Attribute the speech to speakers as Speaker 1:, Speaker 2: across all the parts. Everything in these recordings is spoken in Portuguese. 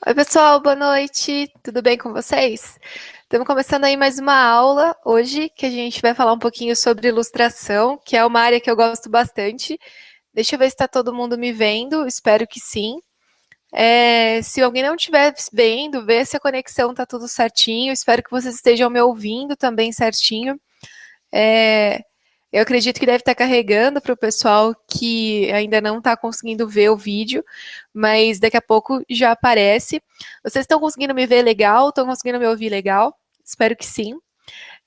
Speaker 1: Oi, pessoal, boa noite. Tudo bem com vocês? Estamos começando aí mais uma aula hoje, que a gente vai falar um pouquinho sobre ilustração, que é uma área que eu gosto bastante. Deixa eu ver se está todo mundo me vendo, espero que sim. Se alguém não estiver vendo, vê se a conexão está tudo certinho. Espero que vocês estejam me ouvindo também certinho. É, eu acredito que deve estar carregando para o pessoal que ainda não está conseguindo ver o vídeo, mas daqui a pouco já aparece. Vocês estão conseguindo me ver legal? Estão conseguindo me ouvir legal? Espero que sim.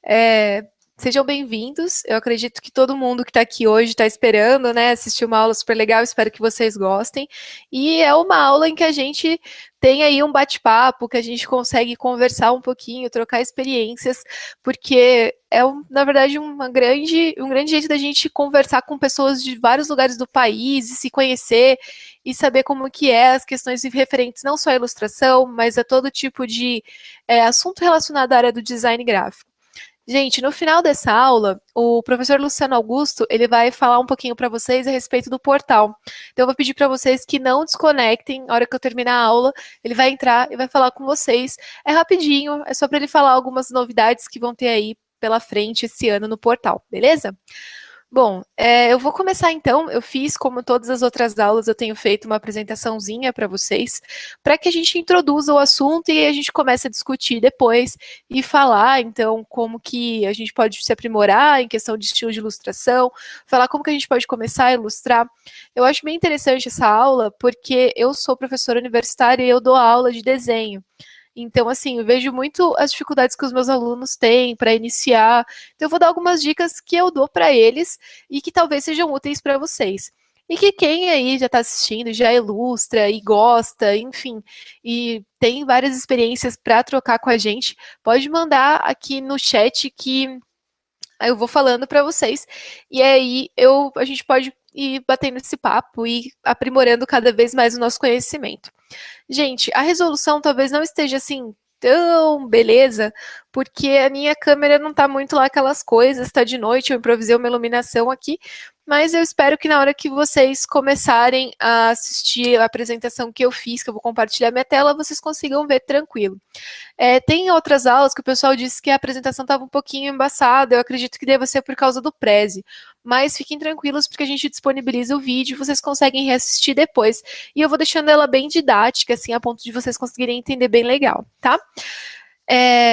Speaker 1: É, Sejam bem-vindos. Eu acredito que todo mundo que está aqui hoje está esperando, né, assistir uma aula super legal. Espero que vocês gostem. E é uma aula em que a gente tem aí um bate-papo, que a gente consegue conversar um pouquinho, trocar experiências, porque é, na verdade, um grande jeito da gente conversar com pessoas de vários lugares do país e se conhecer e saber como que é as questões referentes não só à ilustração, mas a todo tipo de assunto relacionado à área do design gráfico. Gente, no final dessa aula, o professor Luciano Augusto, ele vai falar um pouquinho para vocês a respeito do portal. Então eu vou pedir para vocês que não desconectem na hora que eu terminar a aula. Ele vai entrar e vai falar com vocês. É rapidinho, é só para ele falar algumas novidades que vão ter aí pela frente esse ano no portal, beleza? Bom, eu vou começar então. Eu fiz, como todas as outras aulas, eu tenho feito uma apresentaçãozinha para vocês, para que a gente introduza o assunto e a gente comece a discutir depois e falar, então, como que a gente pode se aprimorar em questão de estilo de ilustração, falar como que a gente pode começar a ilustrar. Eu acho bem interessante essa aula, porque eu sou professora universitária e eu dou aula de desenho. Então, assim, eu vejo muito as dificuldades que os meus alunos têm para iniciar. Então, eu vou dar algumas dicas que eu dou para eles e que talvez sejam úteis para vocês. E que quem aí já está assistindo, já ilustra e gosta, enfim, e tem várias experiências para trocar com a gente, pode mandar aqui no chat que eu vou falando para vocês. E aí a gente pode ir batendo esse papo e aprimorando cada vez mais o nosso conhecimento. Gente, a resolução talvez não esteja assim tão beleza, porque a minha câmera não tá muito lá aquelas coisas, tá de noite, eu improvisei uma iluminação aqui, mas eu espero que na hora que vocês começarem a assistir a apresentação que eu fiz, que eu vou compartilhar minha tela, vocês consigam ver tranquilo. Tem outras aulas que o pessoal disse que a apresentação estava um pouquinho embaçada, eu acredito que deva ser por causa do Prezi, mas fiquem tranquilos porque a gente disponibiliza o vídeo, vocês conseguem reassistir depois, e eu vou deixando ela bem didática, assim, a ponto de vocês conseguirem entender bem legal, tá?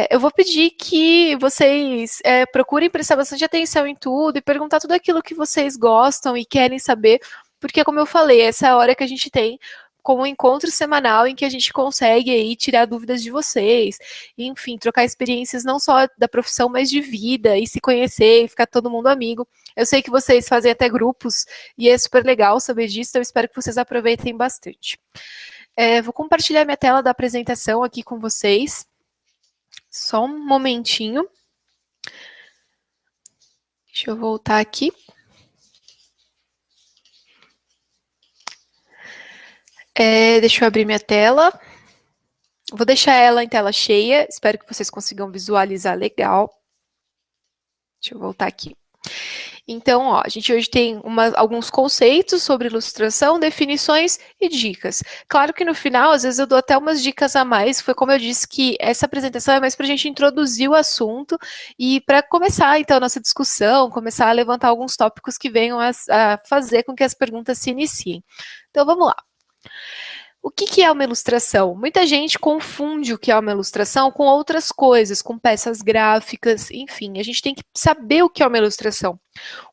Speaker 1: Eu vou pedir que vocês procurem prestar bastante atenção em tudo e perguntar tudo aquilo que vocês gostam e querem saber, porque, como eu falei, essa é a hora que a gente tem como um encontro semanal em que a gente consegue aí tirar dúvidas de vocês, e, enfim, trocar experiências não só da profissão, mas de vida, e se conhecer e ficar todo mundo amigo. Eu sei que vocês fazem até grupos e é super legal saber disso, então eu espero que vocês aproveitem bastante. Vou compartilhar minha tela da apresentação aqui com vocês. Só um momentinho. Deixa eu voltar aqui. Deixa eu abrir minha tela. Vou deixar ela em tela cheia. Espero que vocês consigam visualizar legal. Deixa eu voltar aqui. Então, ó, a gente hoje tem alguns conceitos sobre ilustração, definições e dicas. Claro que no final, às vezes eu dou até umas dicas a mais, foi como eu disse que essa apresentação é mais para a gente introduzir o assunto e para começar, então, a nossa discussão, começar a levantar alguns tópicos que venham a fazer com que as perguntas se iniciem. Então, vamos lá. O que é uma ilustração? Muita gente confunde o que é uma ilustração com outras coisas, com peças gráficas, enfim, a gente tem que saber o que é uma ilustração.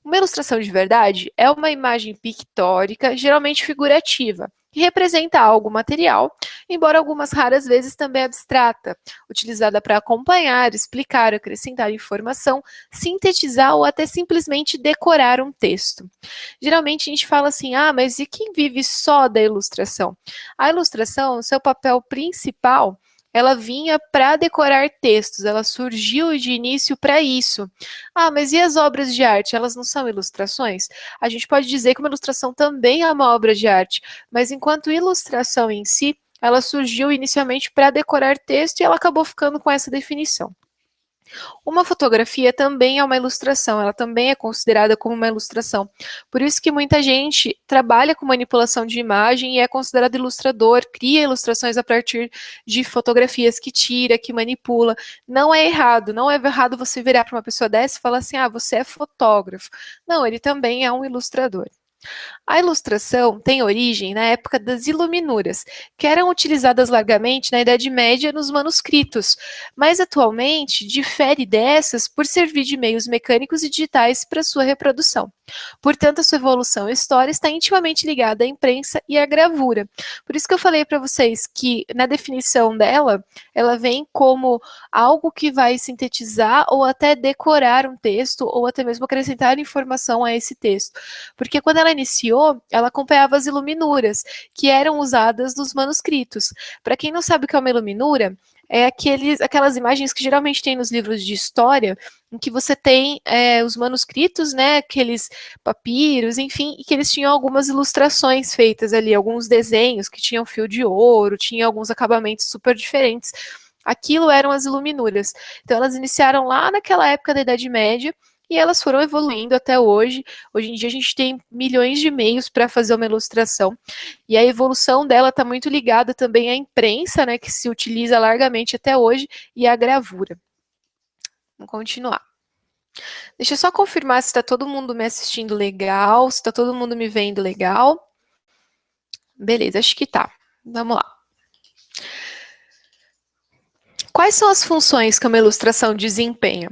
Speaker 1: Uma ilustração de verdade é uma imagem pictórica, geralmente figurativa, que representa algo material, embora algumas raras vezes também abstrata, utilizada para acompanhar, explicar, acrescentar informação, sintetizar ou até simplesmente decorar um texto. Geralmente a gente fala assim, mas e quem vive só da ilustração? A ilustração, seu papel principal, ela vinha para decorar textos, ela surgiu de início para isso. Mas e as obras de arte? Elas não são ilustrações? A gente pode dizer que uma ilustração também é uma obra de arte, mas enquanto ilustração em si, ela surgiu inicialmente para decorar texto e ela acabou ficando com essa definição. Uma fotografia também é uma ilustração, ela também é considerada como uma ilustração. Por isso que muita gente trabalha com manipulação de imagem e é considerado ilustrador, cria ilustrações a partir de fotografias que tira, que manipula. Não é errado, não é errado você virar para uma pessoa dessa e falar assim, ah, você é fotógrafo. Não, ele também é um ilustrador. A ilustração tem origem na época das iluminuras, que eram utilizadas largamente na Idade Média nos manuscritos, mas atualmente difere dessas por servir de meios mecânicos e digitais para sua reprodução. Portanto, a sua evolução e história está intimamente ligada à imprensa e à gravura. Por isso que eu falei para vocês que na definição dela, ela vem como algo que vai sintetizar ou até decorar um texto ou até mesmo acrescentar informação a esse texto. Porque quando ela iniciou, ela acompanhava as iluminuras, que eram usadas nos manuscritos. Para quem não sabe o que é uma iluminura, é aquelas imagens que geralmente tem nos livros de história, em que você tem os manuscritos, né, aqueles papiros, enfim, e que eles tinham algumas ilustrações feitas ali, alguns desenhos que tinham fio de ouro, tinha alguns acabamentos super diferentes. Aquilo eram as iluminuras. Então elas iniciaram lá naquela época da Idade Média, e elas foram evoluindo até hoje. Hoje em dia a gente tem milhões de meios para fazer uma ilustração. E a evolução dela está muito ligada também à imprensa, né, que se utiliza largamente até hoje, e à gravura. Vamos continuar. Deixa eu só confirmar se está todo mundo me assistindo legal, se está todo mundo me vendo legal. Beleza, acho que tá. Vamos lá. Quais são as funções que uma ilustração desempenha?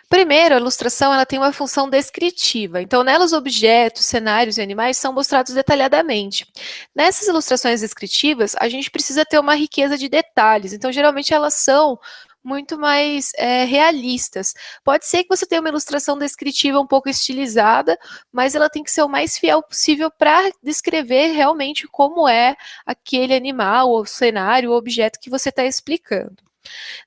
Speaker 1: Primeiro, a ilustração ela tem uma função descritiva, então nela os objetos, cenários e animais são mostrados detalhadamente. Nessas ilustrações descritivas, a gente precisa ter uma riqueza de detalhes, então geralmente elas são muito mais realistas. Pode ser que você tenha uma ilustração descritiva um pouco estilizada, mas ela tem que ser o mais fiel possível para descrever realmente como é aquele animal, ou cenário, ou objeto que você está explicando.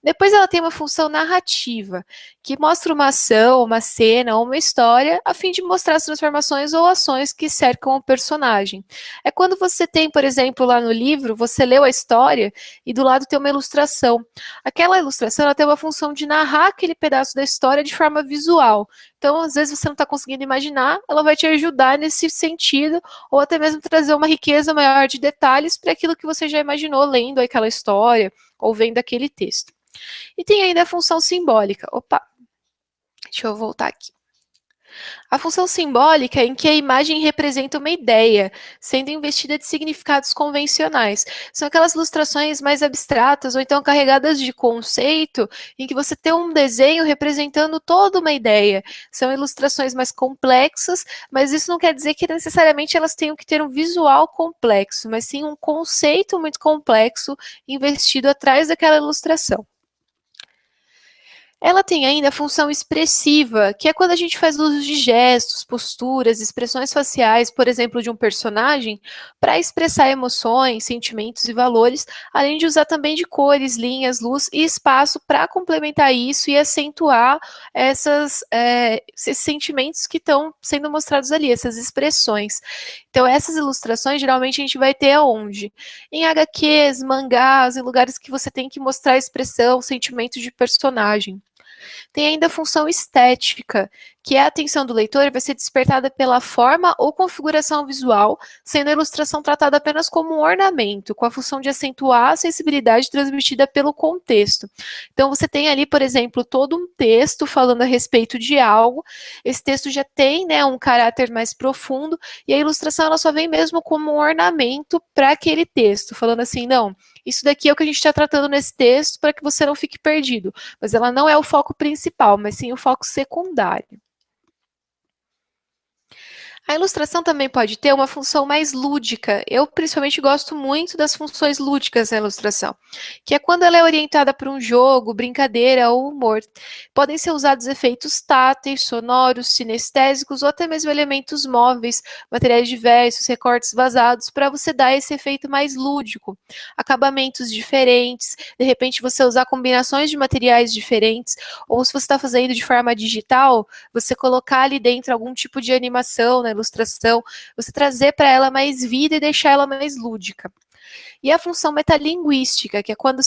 Speaker 1: Depois ela tem uma função narrativa, que mostra uma ação, uma cena ou uma história, a fim de mostrar as transformações ou ações que cercam o personagem. É quando você tem, por exemplo, lá no livro, você leu a história e do lado tem uma ilustração. Aquela ilustração ela tem uma função de narrar aquele pedaço da história de forma visual. Então, às vezes você não está conseguindo imaginar, ela vai te ajudar nesse sentido, ou até mesmo trazer uma riqueza maior de detalhes para aquilo que você já imaginou lendo aquela história ou vendo aquele texto. E tem ainda a função simbólica. Opa, deixa eu voltar aqui. A função simbólica é em que a imagem representa uma ideia, sendo investida de significados convencionais. São aquelas ilustrações mais abstratas ou então carregadas de conceito, em que você tem um desenho representando toda uma ideia. São ilustrações mais complexas, mas isso não quer dizer que necessariamente elas tenham que ter um visual complexo, mas sim um conceito muito complexo investido atrás daquela ilustração. Ela tem ainda a função expressiva, que é quando a gente faz uso de gestos, posturas, expressões faciais, por exemplo, de um personagem, para expressar emoções, sentimentos e valores, além de usar também de cores, linhas, luz e espaço para complementar isso e acentuar esses sentimentos que estão sendo mostrados ali, essas expressões. Então, essas ilustrações, geralmente, a gente vai ter aonde? Em HQs, mangás, em lugares que você tem que mostrar expressão, sentimento de personagem. Tem ainda a função estética, que a atenção do leitor vai ser despertada pela forma ou configuração visual, sendo a ilustração tratada apenas como um ornamento, com a função de acentuar a sensibilidade transmitida pelo contexto. Então, você tem ali, por exemplo, todo um texto falando a respeito de algo, esse texto já tem, né, um caráter mais profundo, e a ilustração ela só vem mesmo como um ornamento para aquele texto, falando assim, não, isso daqui é o que a gente está tratando nesse texto para que você não fique perdido, mas ela não é o foco principal, mas sim o foco secundário. A ilustração também pode ter uma função mais lúdica. Eu, principalmente, gosto muito das funções lúdicas na ilustração, que é quando ela é orientada para um jogo, brincadeira ou humor. Podem ser usados efeitos táteis, sonoros, sinestésicos ou até mesmo elementos móveis, materiais diversos, recortes vazados, para você dar esse efeito mais lúdico. Acabamentos diferentes, de repente você usar combinações de materiais diferentes, ou se você está fazendo de forma digital, você colocar ali dentro algum tipo de animação, né, ilustração, você trazer para ela mais vida e deixar ela mais lúdica. e a função metalinguística, que é quando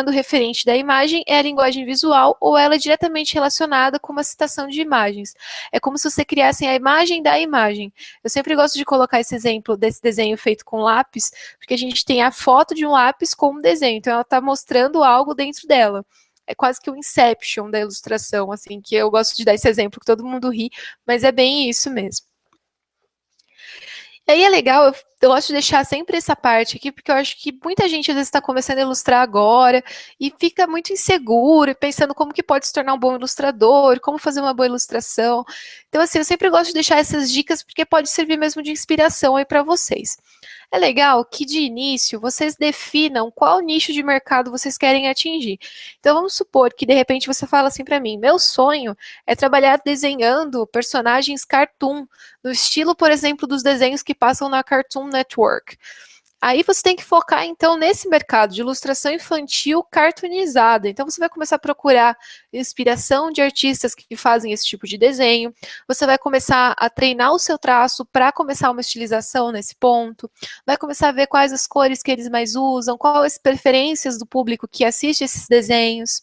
Speaker 1: o referente da imagem é a linguagem visual ou ela é diretamente relacionada com uma citação de imagens. É como se você criasse a imagem da imagem. Eu sempre gosto de colocar esse exemplo desse desenho feito com lápis, porque a gente tem a foto de um lápis com um desenho, então ela está mostrando algo dentro dela. É quase que o Inception da ilustração, assim, que eu gosto de dar esse exemplo, que todo mundo ri, mas é bem isso mesmo. E aí é legal, eu gosto de deixar sempre essa parte aqui, porque eu acho que muita gente às vezes está começando a ilustrar agora e fica muito inseguro e pensando como que pode se tornar um bom ilustrador, como fazer uma boa ilustração. Então, assim, eu sempre gosto de deixar essas dicas porque pode servir mesmo de inspiração aí para vocês. É legal que de início vocês definam qual nicho de mercado vocês querem atingir. Então vamos supor que de repente você fala assim para mim: meu sonho é trabalhar desenhando personagens cartoon, no estilo, por exemplo, dos desenhos que passam na Cartoon Network. Aí você tem que focar, então, nesse mercado de ilustração infantil cartoonizada. Então, você vai começar a procurar inspiração de artistas que fazem esse tipo de desenho. Você vai começar a treinar o seu traço para começar uma estilização nesse ponto. Vai começar a ver quais as cores que eles mais usam, quais as preferências do público que assiste esses desenhos.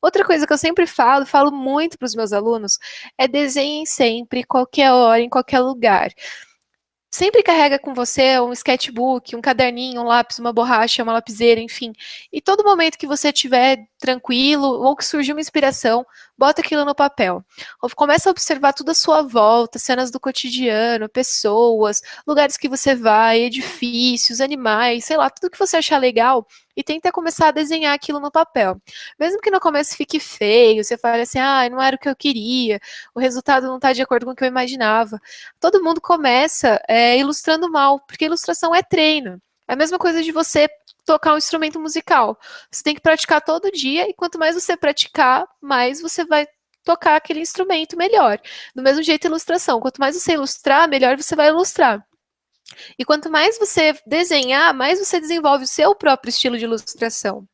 Speaker 1: Outra coisa que eu sempre falo muito para os meus alunos, é desenhem sempre, qualquer hora, em qualquer lugar. Sempre carrega com você um sketchbook, um caderninho, um lápis, uma borracha, uma lapiseira, enfim. E todo momento que você estiver tranquilo ou que surgiu uma inspiração, bota aquilo no papel. Ou começa a observar tudo à sua volta, cenas do cotidiano, pessoas, lugares que você vai, edifícios, animais, sei lá, tudo que você achar legal e tenta começar a desenhar aquilo no papel. Mesmo que no começo fique feio, você fale assim, ah, não era o que eu queria, o resultado não está de acordo com o que eu imaginava. Todo mundo começa ilustrando mal, porque ilustração é treino. É a mesma coisa de você tocar um instrumento musical. Você tem que praticar todo dia, e quanto mais você praticar, mais você vai tocar aquele instrumento melhor. Do mesmo jeito, ilustração. Quanto mais você ilustrar, melhor você vai ilustrar. E quanto mais você desenhar, mais você desenvolve o seu próprio estilo de ilustração.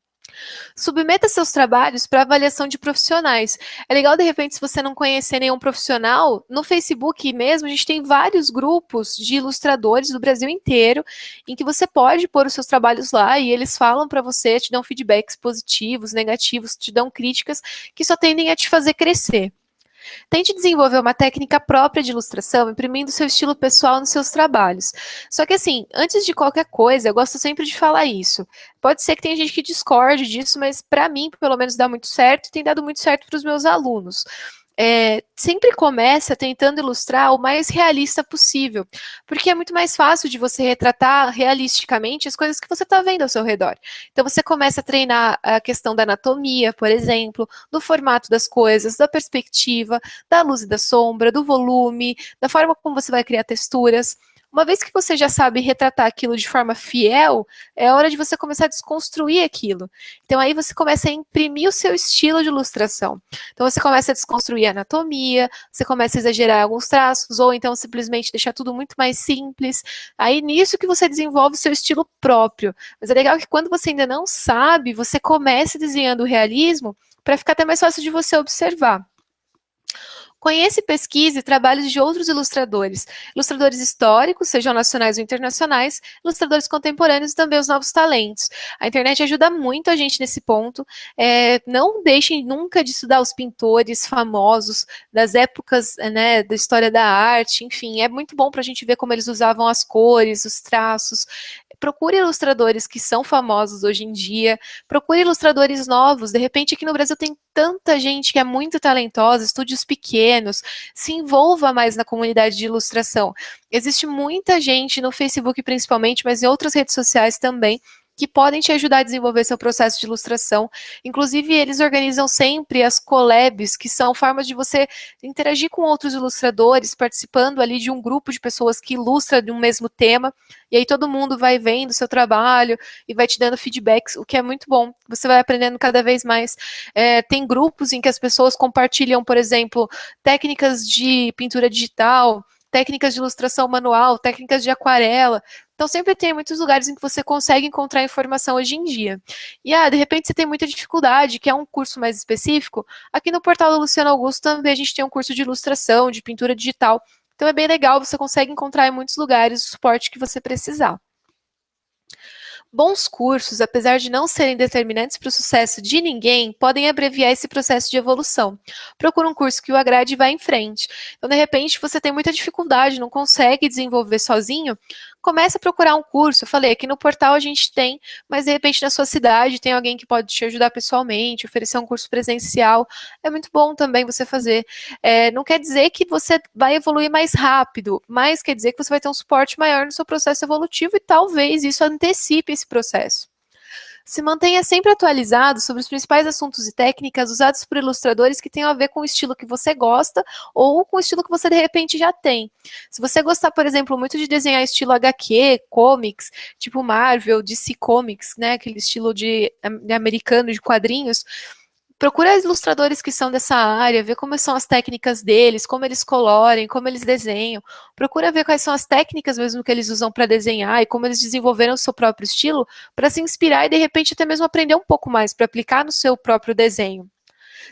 Speaker 1: Submeta seus trabalhos para avaliação de profissionais. É legal, de repente, se você não conhecer nenhum profissional, no Facebook mesmo, a gente tem vários grupos de ilustradores do Brasil inteiro, em que você pode pôr os seus trabalhos lá e eles falam para você, te dão feedbacks positivos, negativos, te dão críticas que só tendem a te fazer crescer. Tente desenvolver uma técnica própria de ilustração, imprimindo seu estilo pessoal nos seus trabalhos. Só que assim, antes de qualquer coisa, eu gosto sempre de falar isso. Pode ser que tenha gente que discorde disso, mas para mim, pelo menos, dá muito certo e tem dado muito certo para os meus alunos. Sempre começa tentando ilustrar o mais realista possível, porque é muito mais fácil de você retratar realisticamente as coisas que você está vendo ao seu redor. Então você começa a treinar a questão da anatomia, por exemplo, do formato das coisas, da perspectiva, da luz e da sombra, do volume, da forma como você vai criar texturas. Uma vez que você já sabe retratar aquilo de forma fiel, é hora de você começar a desconstruir aquilo. Então aí você começa a imprimir o seu estilo de ilustração. Então você começa a desconstruir a anatomia, você começa a exagerar alguns traços, ou então simplesmente deixar tudo muito mais simples. Aí nisso que você desenvolve o seu estilo próprio. Mas é legal que quando você ainda não sabe, você comece desenhando o realismo para ficar até mais fácil de você observar. Conheça e pesquise trabalhos de outros ilustradores. Ilustradores históricos, sejam nacionais ou internacionais, ilustradores contemporâneos e também os novos talentos. A internet ajuda muito a gente nesse ponto. Não deixem nunca de estudar os pintores famosos das épocas, né, da história da arte, enfim, é muito bom para a gente ver como eles usavam as cores, os traços. Procure ilustradores que são famosos hoje em dia, procure ilustradores novos. De repente, aqui no Brasil tem tanta gente que é muito talentosa, estúdios pequenos, se envolva mais na comunidade de ilustração. Existe muita gente no Facebook principalmente, mas em outras redes sociais também, que podem te ajudar a desenvolver seu processo de ilustração. Inclusive, eles organizam sempre as collabs, que são formas de você interagir com outros ilustradores, participando ali de um grupo de pessoas que ilustra de um mesmo tema, e aí todo mundo vai vendo o seu trabalho e vai te dando feedbacks, o que é muito bom. Você vai aprendendo cada vez mais. Tem grupos em que as pessoas compartilham, por exemplo, técnicas de pintura digital, técnicas de ilustração manual, técnicas de aquarela. Então, sempre tem muitos lugares em que você consegue encontrar informação hoje em dia. E, de repente, você tem muita dificuldade, quer um curso mais específico. Aqui no portal do Luciano Augusto também a gente tem um curso de ilustração, de pintura digital. Então, é bem legal, você consegue encontrar em muitos lugares o suporte que você precisar. Bons cursos, apesar de não serem determinantes para o sucesso de ninguém, podem abreviar esse processo de evolução. Procura um curso que o agrade e vá em frente. Então, de repente, você tem muita dificuldade, não consegue desenvolver sozinho, comece a procurar um curso. Eu falei, aqui no portal a gente tem, mas de repente na sua cidade tem alguém que pode te ajudar pessoalmente, oferecer um curso presencial. É muito bom também você fazer. Não quer dizer que você vai evoluir mais rápido, mas quer dizer que você vai ter um suporte maior no seu processo evolutivo e talvez isso antecipe esse processo. Se mantenha sempre atualizado sobre os principais assuntos e técnicas usados por ilustradores que tenham a ver com o estilo que você gosta ou com o estilo que você de repente já tem. Se você gostar, por exemplo, muito de desenhar estilo HQ, comics, tipo Marvel, DC Comics, né, aquele estilo de americano de quadrinhos, procura ilustradores que são dessa área, vê como são as técnicas deles, como eles colorem, como eles desenham. Procura ver quais são as técnicas mesmo que eles usam para desenhar e como eles desenvolveram o seu próprio estilo para se inspirar e de repente até mesmo aprender um pouco mais para aplicar no seu próprio desenho.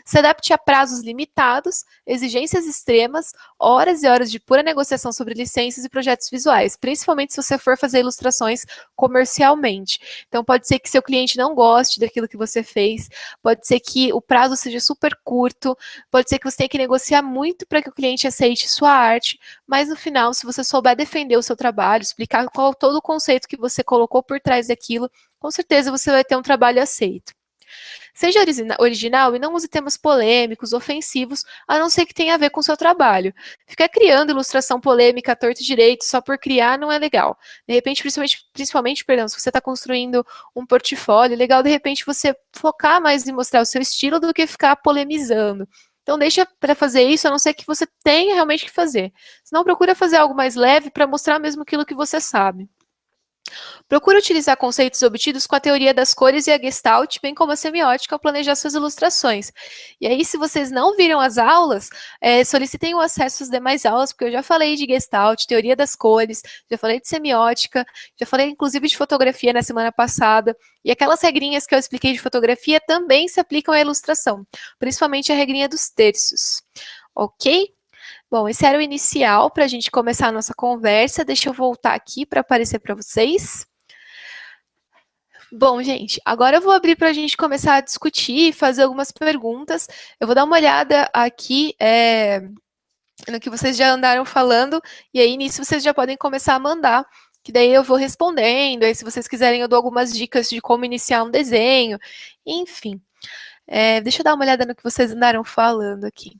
Speaker 1: Se adapte a prazos limitados, exigências extremas, horas e horas de pura negociação sobre licenças e projetos visuais, principalmente se você for fazer ilustrações comercialmente. Então, pode ser que seu cliente não goste daquilo que você fez, pode ser que o prazo seja super curto, pode ser que você tenha que negociar muito para que o cliente aceite sua arte, mas no final, se você souber defender o seu trabalho, explicar qual todo o conceito que você colocou por trás daquilo, com certeza você vai ter um trabalho aceito. Seja original e não use temas polêmicos, ofensivos, a não ser que tenha a ver com o seu trabalho. Ficar criando ilustração polêmica, torto e direito, só por criar, não é legal. De repente, principalmente, se você está construindo um portfólio, é legal, de repente, você focar mais em mostrar o seu estilo do que ficar polemizando. Então, deixa para fazer isso, a não ser que você tenha realmente que fazer. Senão, procura fazer algo mais leve para mostrar mesmo aquilo que você sabe. Procure utilizar conceitos obtidos com a teoria das cores e a Gestalt, bem como a semiótica, ao planejar suas ilustrações. E aí, se vocês não viram as aulas, solicitem o acesso às demais aulas, porque eu já falei de Gestalt, teoria das cores, já falei de semiótica, já falei inclusive de fotografia na semana passada, e aquelas regrinhas que eu expliquei de fotografia também se aplicam à ilustração, principalmente a regrinha dos terços. Ok? Bom, esse era o inicial para a gente começar a nossa conversa. Deixa eu voltar aqui para aparecer para vocês. Bom, gente, agora eu vou abrir para a gente começar a discutir e fazer algumas perguntas. Eu vou dar uma olhada aqui no que vocês já andaram falando, e aí nisso vocês já podem começar a mandar, que daí eu vou respondendo, aí se vocês quiserem eu dou algumas dicas de como iniciar um desenho, enfim. Deixa eu dar uma olhada no que vocês andaram falando aqui.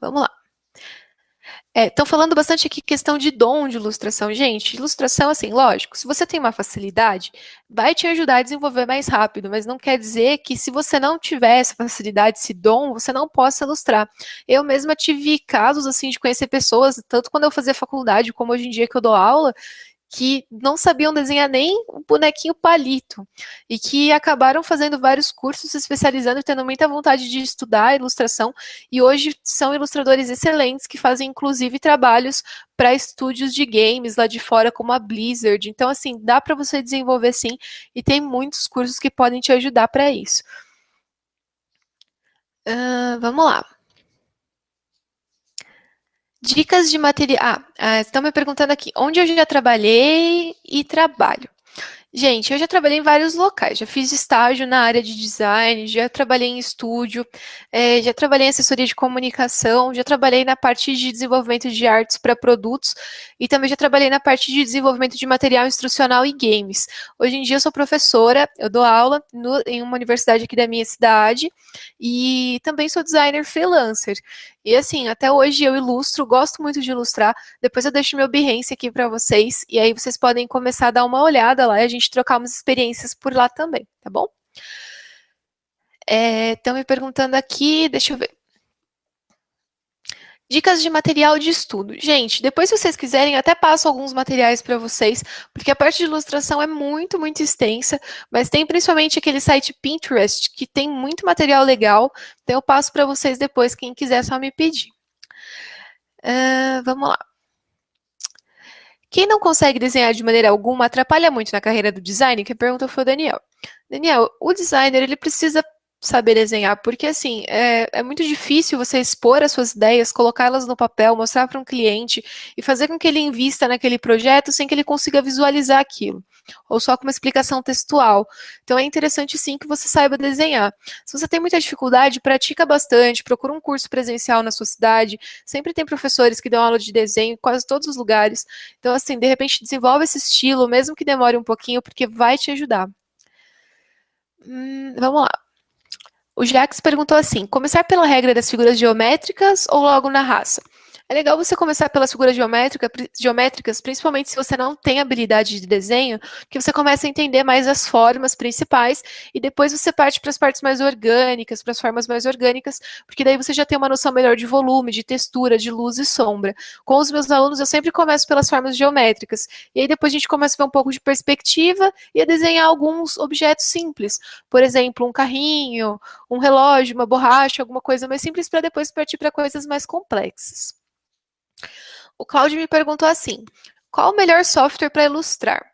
Speaker 1: Vamos lá. Estão falando bastante aqui questão de dom de ilustração. Gente, ilustração, assim, lógico, se você tem uma facilidade, vai te ajudar a desenvolver mais rápido, mas não quer dizer que se você não tiver essa facilidade, esse dom, você não possa ilustrar. Eu mesma tive casos, assim, de conhecer pessoas, tanto quando eu fazia faculdade, como hoje em dia que eu dou aula, que não sabiam desenhar nem um bonequinho palito e que acabaram fazendo vários cursos, se especializando e tendo muita vontade de estudar ilustração e hoje são ilustradores excelentes que fazem inclusive trabalhos para estúdios de games lá de fora como a Blizzard. Então assim, dá para você desenvolver sim e tem muitos cursos que podem te ajudar para isso. Vamos lá. Dicas de material. Estão me perguntando aqui, onde eu já trabalhei e trabalho. Gente, eu já trabalhei em vários locais, já fiz estágio na área de design, já trabalhei em estúdio, já trabalhei em assessoria de comunicação, já trabalhei na parte de desenvolvimento de artes para produtos e também já trabalhei na parte de desenvolvimento de material instrucional e games. Hoje em dia eu sou professora, eu dou aula em uma universidade aqui da minha cidade e também sou designer freelancer. E assim, até hoje eu ilustro, gosto muito de ilustrar. Depois eu deixo meu Behance aqui para vocês e aí vocês podem começar a dar uma olhada lá e a gente trocar umas experiências por lá também, tá bom? Estão me perguntando aqui, deixa eu ver. Dicas de material de estudo. Gente, depois se vocês quiserem, até passo alguns materiais para vocês, porque a parte de ilustração é muito, muito extensa, mas tem principalmente aquele site Pinterest, que tem muito material legal, então eu passo para vocês depois, quem quiser é só me pedir. Vamos lá. Quem não consegue desenhar de maneira alguma atrapalha muito na carreira do design? Quem perguntou foi o Daniel. Daniel, o designer, ele precisa saber desenhar, porque assim, é muito difícil você expor as suas ideias, colocá-las no papel, mostrar para um cliente e fazer com que ele invista naquele projeto sem que ele consiga visualizar aquilo. ou só com uma explicação textual. Então é interessante sim que você saiba desenhar. Se você tem muita dificuldade, pratica bastante, procura um curso presencial na sua cidade. Sempre tem professores que dão aula de desenho em quase todos os lugares. Então, assim, de repente desenvolve esse estilo, mesmo que demore um pouquinho, porque vai te ajudar. Vamos lá. O Jax perguntou assim: começar pela regra das figuras geométricas ou logo na raça? É legal você começar pelas figuras geométricas, principalmente se você não tem habilidade de desenho, que você começa a entender mais as formas principais e depois você parte para as partes mais orgânicas, para as formas mais orgânicas, porque daí você já tem uma noção melhor de volume, de textura, de luz e sombra. Com os meus alunos, eu sempre começo pelas formas geométricas, e aí depois a gente começa a ver um pouco de perspectiva e a desenhar alguns objetos simples. Por exemplo, um carrinho, um relógio, uma borracha, alguma coisa mais simples, para depois partir para coisas mais complexas. O Cláudio me perguntou assim: qual o melhor software para ilustrar?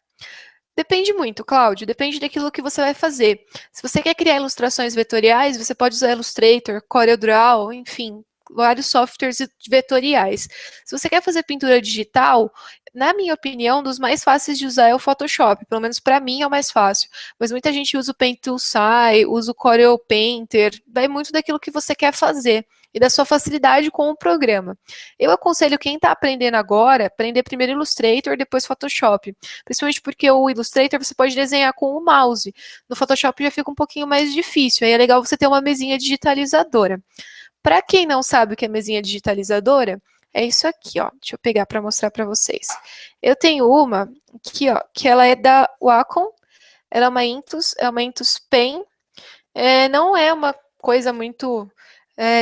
Speaker 1: Depende muito, Cláudio, depende daquilo que você vai fazer. Se você quer criar ilustrações vetoriais, você pode usar Illustrator, CorelDRAW, enfim, vários softwares vetoriais. Se você quer fazer pintura digital, na minha opinião, um dos mais fáceis de usar é o Photoshop, pelo menos para mim é o mais fácil. Mas muita gente usa o Paint Tool Sai, usa o Corel Painter, vai muito daquilo que você quer fazer e da sua facilidade com o programa. Eu aconselho quem está aprendendo agora, aprender primeiro Illustrator, depois Photoshop. Principalmente porque o Illustrator você pode desenhar com o mouse. No Photoshop já fica um pouquinho mais difícil. Aí é legal você ter uma mesinha digitalizadora. Para quem não sabe o que é mesinha digitalizadora, é isso aqui, ó. Deixa eu pegar para mostrar para vocês. Eu tenho uma aqui, ó, que ela é da Wacom. Ela é uma Intus Pen. Não é uma coisa muito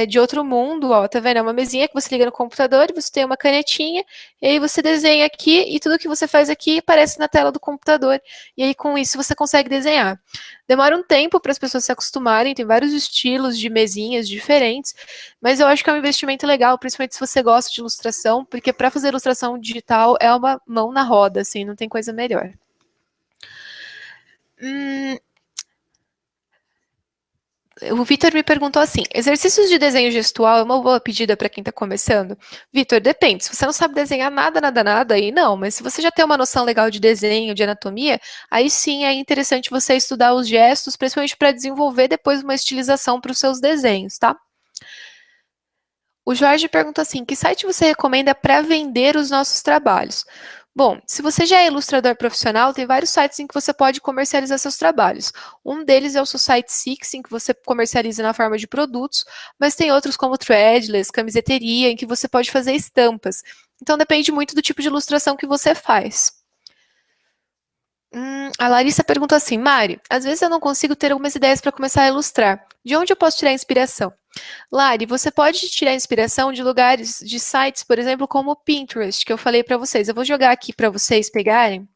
Speaker 1: de outro mundo, ó, tá vendo? É uma mesinha que você liga no computador e você tem uma canetinha, e aí você desenha aqui, e tudo que você faz aqui aparece na tela do computador, e aí com isso você consegue desenhar. Demora um tempo para as pessoas se acostumarem, tem vários estilos de mesinhas diferentes, mas eu acho que é um investimento legal, principalmente se você gosta de ilustração, porque para fazer ilustração digital é uma mão na roda, assim, não tem coisa melhor. O Vitor me perguntou assim: exercícios de desenho gestual é uma boa pedida para quem está começando? Vitor, depende. Se você não sabe desenhar nada, aí não. Mas se você já tem uma noção legal de desenho, de anatomia, aí sim é interessante você estudar os gestos, principalmente para desenvolver depois uma estilização para os seus desenhos, tá? O Jorge pergunta assim: que site você recomenda para vender os nossos trabalhos? Bom, se você já é ilustrador profissional, tem vários sites em que você pode comercializar seus trabalhos. Um deles é o Society Six, em que você comercializa na forma de produtos, mas tem outros como Threadless, Camiseteria, em que você pode fazer estampas. Então depende muito do tipo de ilustração que você faz. A Larissa perguntou assim: Mari, às vezes eu não consigo ter algumas ideias para começar a ilustrar. De onde eu posso tirar inspiração? Lari, você pode tirar inspiração de lugares, de sites, por exemplo, como o Pinterest, que eu falei para vocês. Eu vou jogar aqui para vocês pegarem.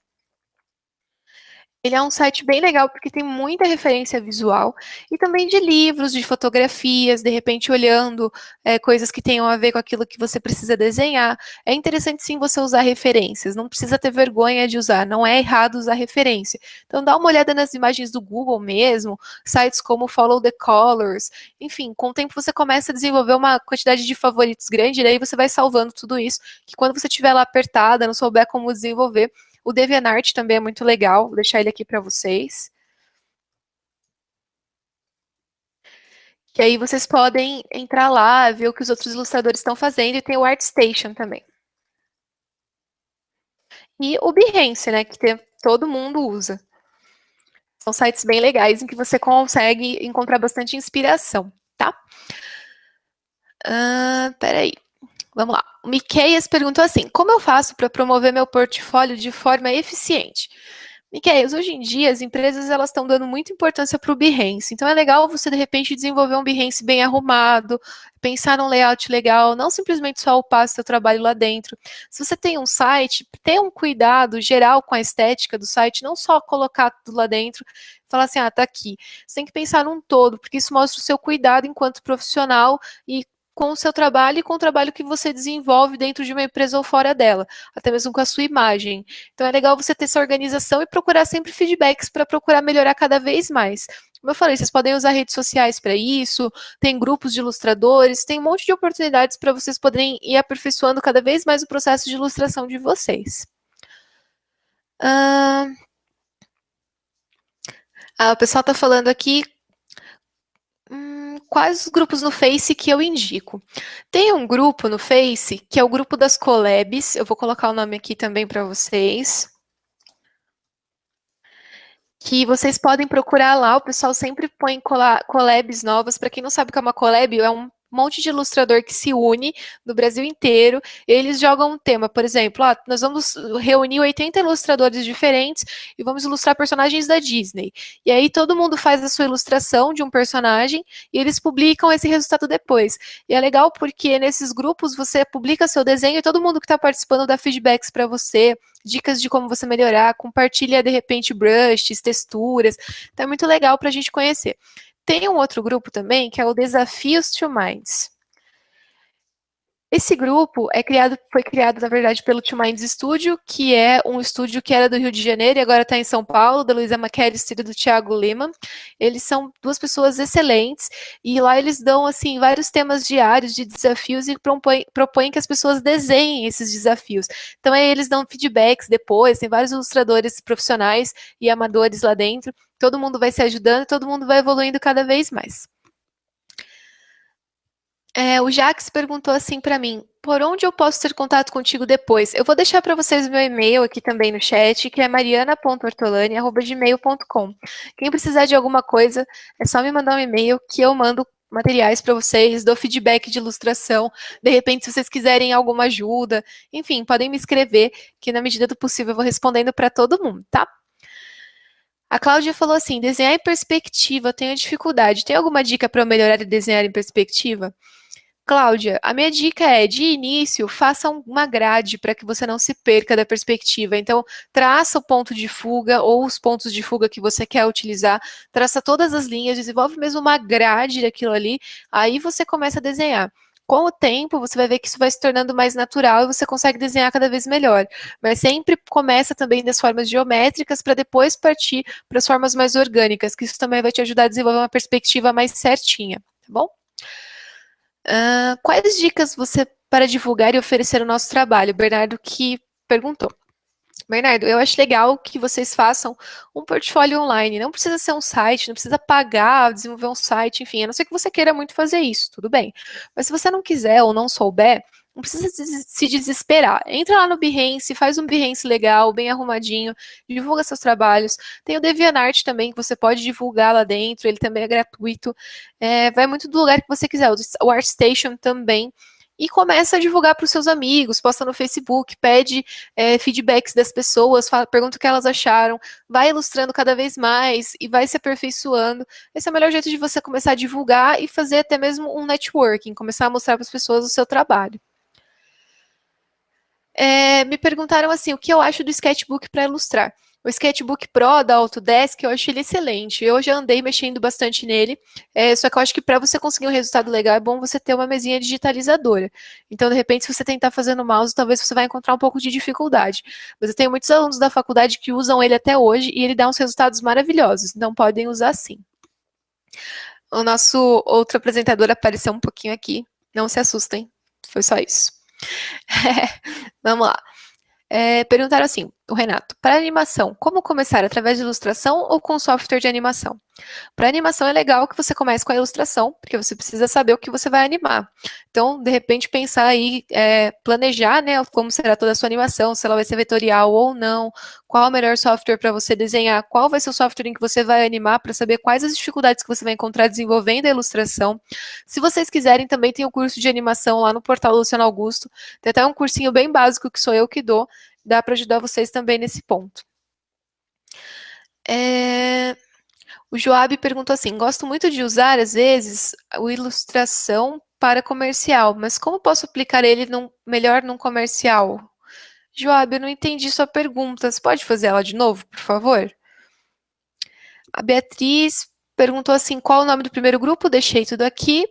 Speaker 1: Ele é um site bem legal porque tem muita referência visual e também de livros, de fotografias, de repente olhando coisas que tenham a ver com aquilo que você precisa desenhar. É interessante sim você usar referências, não precisa ter vergonha de usar, não é errado usar referência. Então dá uma olhada nas imagens do Google mesmo, sites como Follow the Colors, enfim, com o tempo você começa a desenvolver uma quantidade de favoritos grande, e daí você vai salvando tudo isso, que quando você estiver lá apertada, não souber como desenvolver, o DeviantArt também é muito legal, vou deixar ele aqui para vocês. Que aí vocês podem entrar lá, ver o que os outros ilustradores estão fazendo, e tem o ArtStation também. E o Behance, né, que todo mundo usa. São sites bem legais em que você consegue encontrar bastante inspiração, tá? Peraí, vamos lá. O Miqueias perguntou assim: como eu faço para promover meu portfólio de forma eficiente? Miquel, hoje em dia as empresas elas estão dando muita importância para o Behance. Então é legal você de repente desenvolver um Behance bem arrumado, pensar num layout legal, não simplesmente só upar seu trabalho lá dentro. Se você tem um site, tenha um cuidado geral com a estética do site, não só colocar tudo lá dentro, falar assim, tá aqui. Você tem que pensar num todo, porque isso mostra o seu cuidado enquanto profissional e com o seu trabalho e com o trabalho que você desenvolve dentro de uma empresa ou fora dela, até mesmo com a sua imagem. Então é legal você ter essa organização e procurar sempre feedbacks para procurar melhorar cada vez mais. Como eu falei, vocês podem usar redes sociais para isso, tem grupos de ilustradores, tem um monte de oportunidades para vocês poderem ir aperfeiçoando cada vez mais o processo de ilustração de vocês. O pessoal está falando aqui quais os grupos no Face que eu indico. Tem um grupo no Face que é o grupo das collabs. Eu vou colocar o nome aqui também para vocês. Que vocês podem procurar lá, o pessoal sempre põe collabs novas. Para quem não sabe o que é uma collab, é um monte de ilustrador que se une no Brasil inteiro. Eles jogam um tema, por exemplo, nós vamos reunir 80 ilustradores diferentes e vamos ilustrar personagens da Disney. E aí todo mundo faz a sua ilustração de um personagem e eles publicam esse resultado depois. E é legal porque nesses grupos você publica seu desenho e todo mundo que está participando dá feedbacks para você, dicas de como você melhorar, compartilha de repente brushes, texturas. Então é muito legal para a gente conhecer. Tem um outro grupo também que é o Desafios to Minds. Esse grupo foi criado, na verdade, pelo Two Minds Studio, que é um estúdio que era do Rio de Janeiro e agora está em São Paulo, da Luísa McAllister e do Thiago Lima. Eles são duas pessoas excelentes e lá eles dão assim vários temas diários de desafios e propõem que as pessoas desenhem esses desafios. Então aí eles dão feedbacks depois, tem vários ilustradores profissionais e amadores lá dentro. Todo mundo vai se ajudando, todo mundo vai evoluindo cada vez mais. O Jax perguntou assim para mim, por onde eu posso ter contato contigo depois? Eu vou deixar para vocês o meu e-mail aqui também no chat, que é mariana.ortolani@gmail.com. Quem precisar de alguma coisa, é só me mandar um e-mail que eu mando materiais para vocês, dou feedback de ilustração, de repente se vocês quiserem alguma ajuda, enfim, podem me escrever, que na medida do possível eu vou respondendo para todo mundo, tá? A Cláudia falou assim, desenhar em perspectiva, tenho dificuldade. Tem alguma dica para eu melhorar e desenhar em perspectiva? Cláudia, a minha dica é, de início, faça uma grade para que você não se perca da perspectiva. Então, traça o ponto de fuga ou os pontos de fuga que você quer utilizar, traça todas as linhas, desenvolve mesmo uma grade daquilo ali, aí você começa a desenhar. Com o tempo, você vai ver que isso vai se tornando mais natural e você consegue desenhar cada vez melhor. Mas sempre começa também das formas geométricas para depois partir para as formas mais orgânicas, que isso também vai te ajudar a desenvolver uma perspectiva mais certinha, tá bom? Quais dicas você para divulgar e oferecer o nosso trabalho? Bernardo que perguntou. Bernardo, eu acho legal que vocês façam um portfólio online. Não precisa ser um site, não precisa pagar, desenvolver um site, enfim, a não ser que você queira muito fazer isso, tudo bem. Mas se você não quiser ou não souber, não precisa se desesperar. Entra lá no Behance, faz um Behance legal, bem arrumadinho, divulga seus trabalhos. Tem o DeviantArt também, que você pode divulgar lá dentro, ele também é gratuito. Vai muito do lugar que você quiser. O ArtStation também. E começa a divulgar para os seus amigos, posta no Facebook, pede feedbacks das pessoas, pergunta o que elas acharam, vai ilustrando cada vez mais e vai se aperfeiçoando. Esse é o melhor jeito de você começar a divulgar e fazer até mesmo um networking, começar a mostrar para as pessoas o seu trabalho. Me perguntaram assim, o que eu acho do sketchbook para ilustrar. O Sketchbook Pro da Autodesk, eu acho ele excelente. Eu já andei mexendo bastante nele, só que eu acho que para você conseguir um resultado legal é bom você ter uma mesinha digitalizadora. Então, de repente, se você tentar fazer no mouse, talvez você vai encontrar um pouco de dificuldade. Mas eu tenho muitos alunos da faculdade que usam ele até hoje e ele dá uns resultados maravilhosos. Então, podem usar sim. O nosso outro apresentador apareceu um pouquinho aqui. Não se assustem, foi só isso. Vamos lá. Perguntaram assim, o Renato, para animação, como começar? Através de ilustração ou com software de animação? Para animação é legal que você comece com a ilustração, porque você precisa saber o que você vai animar. Então, de repente, pensar aí, planejar, né, como será toda a sua animação, se ela vai ser vetorial ou não, qual o melhor software para você desenhar, qual vai ser o software em que você vai animar, para saber quais as dificuldades que você vai encontrar desenvolvendo a ilustração. Se vocês quiserem, também tem o curso de animação lá no portal Luciano Augusto. Tem até um cursinho bem básico que sou eu que dou, dá para ajudar vocês também nesse ponto. O Joab perguntou assim, gosto muito de usar, às vezes, a ilustração para comercial, mas como posso aplicar ele melhor num comercial? Joab, eu não entendi sua pergunta. Você pode fazer ela de novo, por favor? A Beatriz perguntou assim, qual o nome do primeiro grupo? Deixei tudo aqui.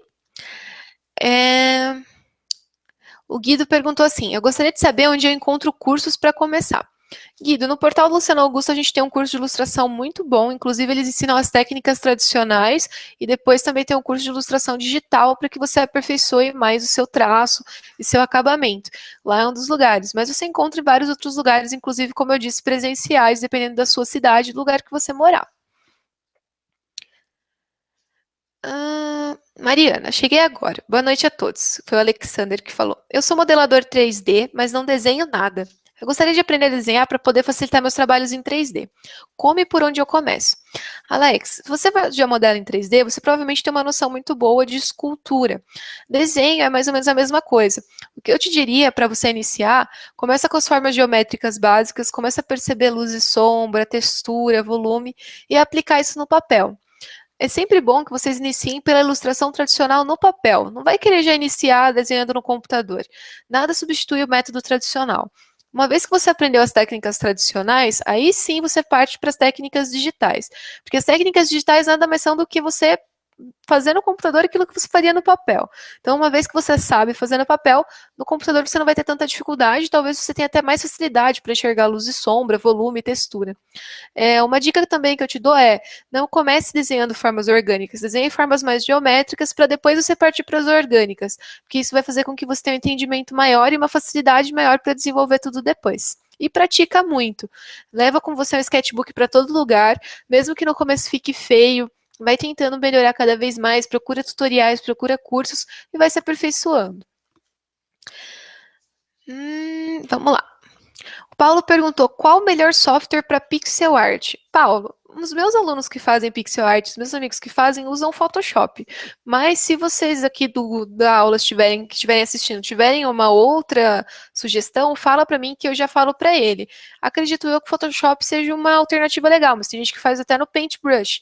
Speaker 1: O Guido perguntou assim, eu gostaria de saber onde eu encontro cursos para começar. Guido, no portal do Luciano Augusto a gente tem um curso de ilustração muito bom, inclusive eles ensinam as técnicas tradicionais e depois também tem um curso de ilustração digital para que você aperfeiçoe mais o seu traço e seu acabamento. Lá é um dos lugares, mas você encontra em vários outros lugares, inclusive, como eu disse, presenciais, dependendo da sua cidade e do lugar que você morar. Mariana, cheguei agora. Boa noite a todos. Foi o Alexander que falou. Eu sou modelador 3D, mas não desenho nada. Eu gostaria de aprender a desenhar para poder facilitar meus trabalhos em 3D. Como e por onde eu começo? Alex, se você já modela em 3D, você provavelmente tem uma noção muito boa de escultura. Desenho é mais ou menos a mesma coisa. O que eu te diria para você iniciar, começa com as formas geométricas básicas, começa a perceber luz e sombra, textura, volume e aplicar isso no papel. É sempre bom que vocês iniciem pela ilustração tradicional no papel. Não vai querer já iniciar desenhando no computador. Nada substitui o método tradicional. Uma vez que você aprendeu as técnicas tradicionais, aí sim você parte para as técnicas digitais. Porque as técnicas digitais nada mais são do que você fazer no computador aquilo que você faria no papel. Então, uma vez que você sabe fazer no papel, no computador você não vai ter tanta dificuldade, talvez você tenha até mais facilidade para enxergar luz e sombra, volume e textura. Uma dica também que eu te dou é, não comece desenhando formas orgânicas, desenhe formas mais geométricas para depois você partir para as orgânicas, porque isso vai fazer com que você tenha um entendimento maior e uma facilidade maior para desenvolver tudo depois. E pratica muito. Leva com você um sketchbook para todo lugar, mesmo que no começo fique feio, vai tentando melhorar cada vez mais, procura tutoriais, procura cursos e vai se aperfeiçoando. Vamos lá. O Paulo perguntou qual o melhor software para pixel art. Paulo, os meus alunos que fazem pixel art, os meus amigos que fazem, usam Photoshop. Mas se vocês aqui da aula que estiverem assistindo, tiverem uma outra sugestão, fala para mim que eu já falo para ele. Acredito eu que o Photoshop seja uma alternativa legal, mas tem gente que faz até no Paintbrush.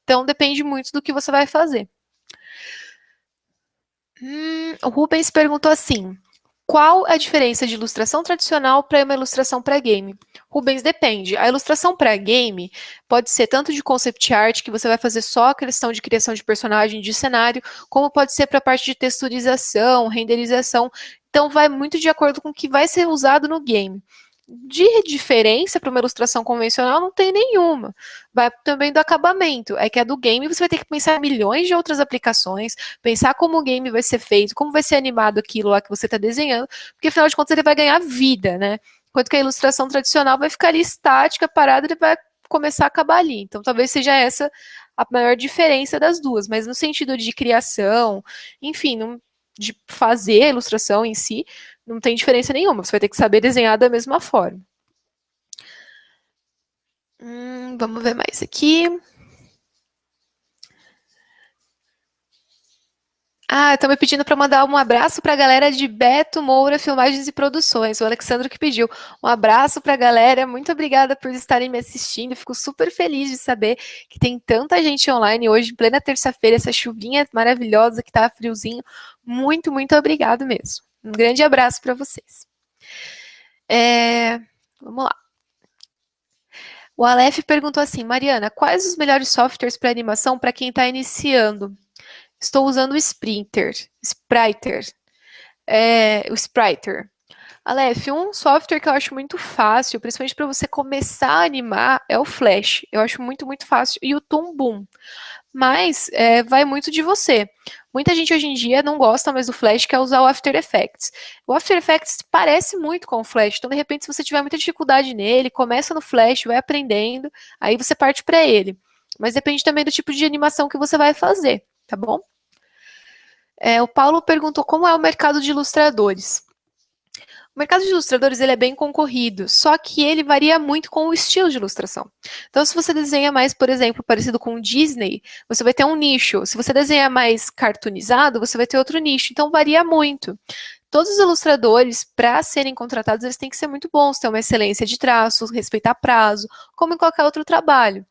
Speaker 1: Então depende muito do que você vai fazer. O Rubens perguntou assim: qual a diferença de ilustração tradicional para uma ilustração para game? Rubens, depende. A ilustração para game pode ser tanto de concept art, que você vai fazer só a questão de criação de personagem, de cenário, como pode ser para a parte de texturização, renderização. Então, vai muito de acordo com o que vai ser usado no game. De diferença para uma ilustração convencional, não tem nenhuma. Vai também do acabamento. É que a do game você vai ter que pensar em milhões de outras aplicações, pensar como o game vai ser feito, como vai ser animado aquilo lá que você está desenhando, porque afinal de contas ele vai ganhar vida, né? Enquanto que a ilustração tradicional vai ficar ali estática, parada, ele vai começar a acabar ali. Então talvez seja essa a maior diferença das duas, mas no sentido de criação, enfim, de fazer a ilustração em si, não tem diferença nenhuma. Você vai ter que saber desenhar da mesma forma. Vamos ver mais aqui. Estão me pedindo para mandar um abraço para a galera de Beto Moura Filmagens e Produções. O Alexandre que pediu. Um abraço para a galera. Muito obrigada por estarem me assistindo. Fico super feliz de saber que tem tanta gente online hoje, em plena terça-feira, essa chuvinha maravilhosa que tá friozinho. Muito, muito obrigado mesmo. Um grande abraço para vocês. Vamos lá. O Aleph perguntou assim: Mariana, quais os melhores softwares para animação para quem está iniciando? Estou usando o Spriter. O Spriter. Aleph, um software que eu acho muito fácil, principalmente para você começar a animar, é o Flash. Eu acho muito, muito fácil. E o Toon Boom. Mas vai muito de você. Muita gente hoje em dia não gosta mais do Flash, quer usar o After Effects. O After Effects parece muito com o Flash, então de repente se você tiver muita dificuldade nele, começa no Flash, vai aprendendo, aí você parte para ele. Mas depende também do tipo de animação que você vai fazer, tá bom? O Paulo perguntou como é o mercado de ilustradores. O mercado de ilustradores ele é bem concorrido, só que ele varia muito com o estilo de ilustração. Então, se você desenha mais, por exemplo, parecido com o Disney, você vai ter um nicho. Se você desenha mais cartoonizado, você vai ter outro nicho. Então, varia muito. Todos os ilustradores, para serem contratados, eles têm que ser muito bons, ter uma excelência de traços, respeitar prazo, como em qualquer outro trabalho.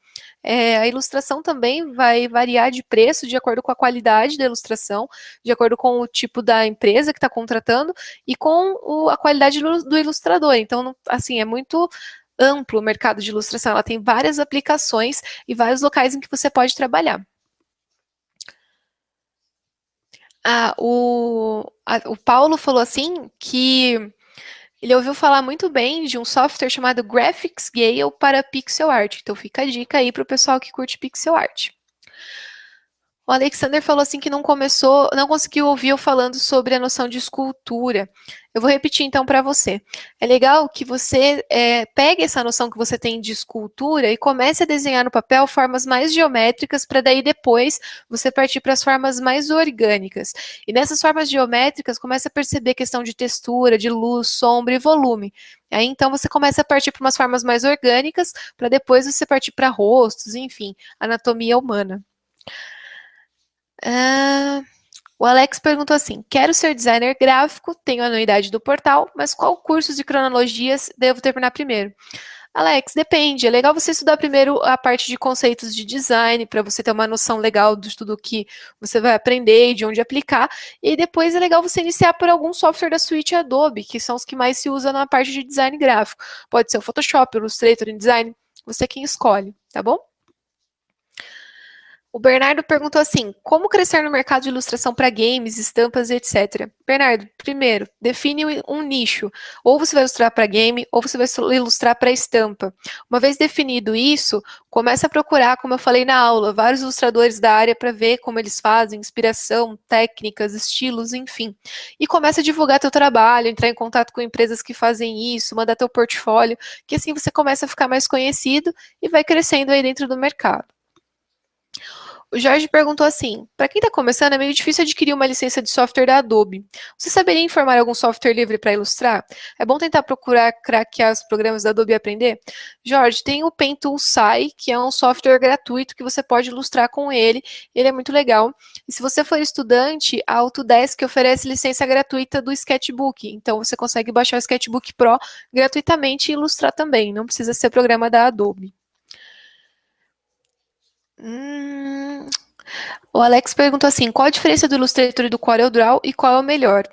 Speaker 1: A ilustração também vai variar de preço de acordo com a qualidade da ilustração, de acordo com o tipo da empresa que está contratando e com a qualidade do ilustrador. Então, assim, é muito amplo o mercado de ilustração. Ela tem várias aplicações e vários locais em que você pode trabalhar. O Paulo falou assim que ele ouviu falar muito bem de um software chamado Graphics Gale para pixel art. Então fica a dica aí para o pessoal que curte pixel art. O Alexander falou assim que não começou, não conseguiu ouvir eu falando sobre a noção de escultura. Eu vou repetir então para você. É legal que você pegue essa noção que você tem de escultura e comece a desenhar no papel formas mais geométricas para daí depois você partir para as formas mais orgânicas. E nessas formas geométricas comece a perceber a questão de textura, de luz, sombra e volume. Aí então você começa a partir para umas formas mais orgânicas para depois você partir para rostos, enfim, anatomia humana. Ah, o Alex perguntou assim: quero ser designer gráfico, tenho a anuidade do portal, mas qual cursos e cronologias devo terminar primeiro? Alex, depende. É legal você estudar primeiro a parte de conceitos de design, para você ter uma noção legal de tudo que você vai aprender e de onde aplicar. E depois é legal você iniciar por algum software da suite Adobe, que são os que mais se usam na parte de design gráfico. Pode ser o Photoshop, o Illustrator, InDesign, você quem escolhe, tá bom? O Bernardo perguntou assim: como crescer no mercado de ilustração para games, estampas e etc. Bernardo, primeiro, define um nicho. Ou você vai ilustrar para game, ou você vai ilustrar para estampa. Uma vez definido isso, começa a procurar, como eu falei na aula, vários ilustradores da área para ver como eles fazem, inspiração, técnicas, estilos, enfim. E começa a divulgar teu trabalho, entrar em contato com empresas que fazem isso, mandar teu portfólio, que assim você começa a ficar mais conhecido e vai crescendo aí dentro do mercado. O Jorge perguntou assim: para quem está começando, é meio difícil adquirir uma licença de software da Adobe. Você saberia informar algum software livre para ilustrar? É bom tentar procurar craquear os programas da Adobe e aprender? Jorge, tem o Pentool Sai, que é um software gratuito que você pode ilustrar com ele. Ele é muito legal. E se você for estudante, a Autodesk oferece licença gratuita do Sketchbook. Então você consegue baixar o Sketchbook Pro gratuitamente e ilustrar também. Não precisa ser programa da Adobe. Hum, O Alex perguntou assim: qual a diferença do Illustrator e do CorelDRAW e qual é o melhor?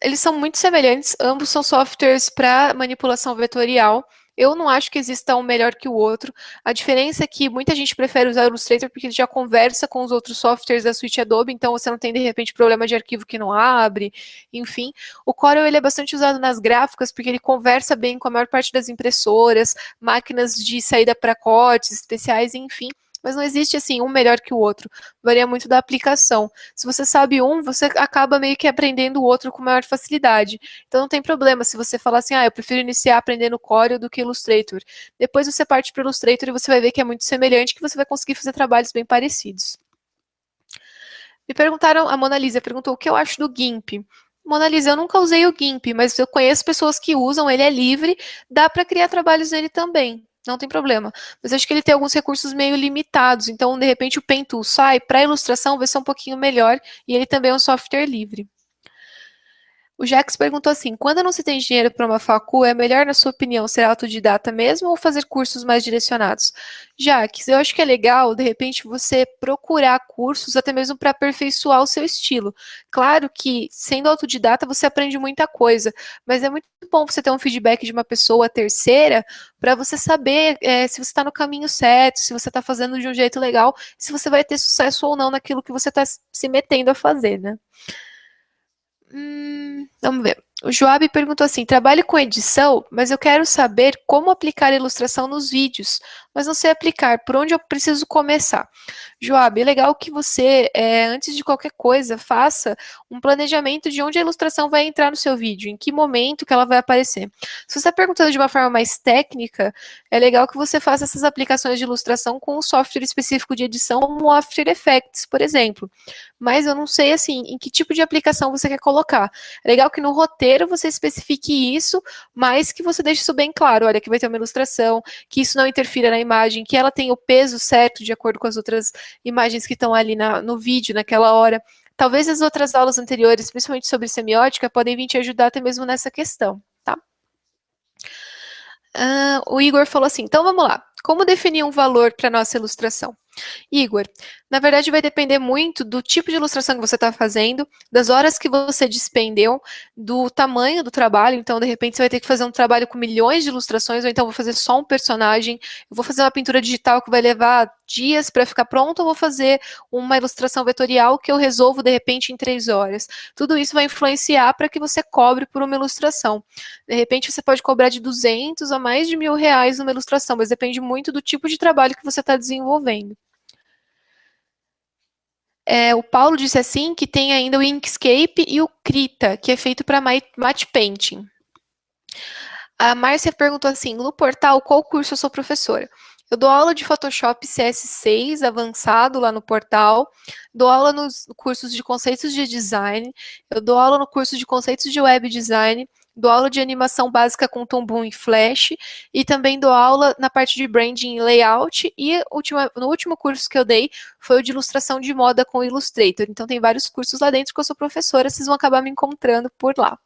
Speaker 1: Eles são muito semelhantes, ambos são softwares para manipulação vetorial. Eu não acho que exista um melhor que o outro. A diferença é que muita gente prefere usar o Illustrator porque ele já conversa com os outros softwares da suite Adobe, então você não tem, de repente, problema de arquivo que não abre, enfim. O Corel ele é bastante usado nas gráficas porque ele conversa bem com a maior parte das impressoras, máquinas de saída para cortes especiais, enfim. Mas não existe, assim, um melhor que o outro. Varia muito da aplicação. Se você sabe um, você acaba meio que aprendendo o outro com maior facilidade. Então não tem problema se você falar assim: eu prefiro iniciar aprendendo Corel do que Illustrator. Depois você parte para o Illustrator e você vai ver que é muito semelhante, que você vai conseguir fazer trabalhos bem parecidos. Me perguntaram, a Mona Lisa perguntou o que eu acho do GIMP. Mona Lisa, eu nunca usei o GIMP, mas eu conheço pessoas que usam, ele é livre, dá para criar trabalhos nele também. Não tem problema. Mas acho que ele tem alguns recursos meio limitados. Então, de repente, o Pentool sai para ilustração vai ser um pouquinho melhor. E ele também é um software livre. O Jax perguntou assim: quando não se tem dinheiro para uma facu, é melhor, na sua opinião, ser autodidata mesmo ou fazer cursos mais direcionados? Jax, eu acho que é legal, de repente, você procurar cursos até mesmo para aperfeiçoar o seu estilo. Claro que, sendo autodidata, você aprende muita coisa, mas é muito bom você ter um feedback de uma pessoa terceira para você saber se você está no caminho certo, se você está fazendo de um jeito legal, se você vai ter sucesso ou não naquilo que você está se metendo a fazer, né? Vamos ver. O Joab perguntou assim: trabalho com edição, mas eu quero saber como aplicar a ilustração nos vídeos, mas não sei aplicar. Por onde eu preciso começar? Joab, é legal que você, antes de qualquer coisa, faça um planejamento de onde a ilustração vai entrar no seu vídeo, em que momento que ela vai aparecer. Se você está perguntando de uma forma mais técnica, é legal que você faça essas aplicações de ilustração com um software específico de edição, como o After Effects, por exemplo. Mas eu não sei, assim, em que tipo de aplicação você quer colocar. É legal que no roteiro você especifique isso, mas que você deixe isso bem claro. Olha, que vai ter uma ilustração, que isso não interfira na imagem, que ela tem o peso certo de acordo com as outras imagens que estão ali no vídeo, naquela hora. Talvez as outras aulas anteriores, principalmente sobre semiótica, podem vir te ajudar até mesmo nessa questão, tá? O Igor falou assim, então vamos lá. Como definir um valor para nossa ilustração? Igor, na verdade vai depender muito do tipo de ilustração que você está fazendo, das horas que você despendeu, do tamanho do trabalho. Então, de repente, você vai ter que fazer um trabalho com milhões de ilustrações, ou então vou fazer só um personagem. Eu vou fazer uma pintura digital que vai levar dias para ficar pronto, ou vou fazer uma ilustração vetorial que eu resolvo, de repente, em 3 horas. Tudo isso vai influenciar para que você cobre por uma ilustração. De repente, você pode cobrar de 200 a mais de R$ 1.000 numa ilustração, mas depende muito do tipo de trabalho que você está desenvolvendo. O Paulo disse assim que tem ainda o Inkscape e o Krita, que é feito para matte painting. A Márcia perguntou assim, no portal, qual curso eu sou professora? Eu dou aula de Photoshop CS6 avançado lá no portal, dou aula nos cursos de conceitos de design, eu dou aula no curso de conceitos de web design, dou aula de animação básica com Toon e Flash, e também dou aula na parte de branding e layout, e no último curso que eu dei foi o de ilustração de moda com Illustrator. Então tem vários cursos lá dentro que eu sou professora, vocês vão acabar me encontrando por lá.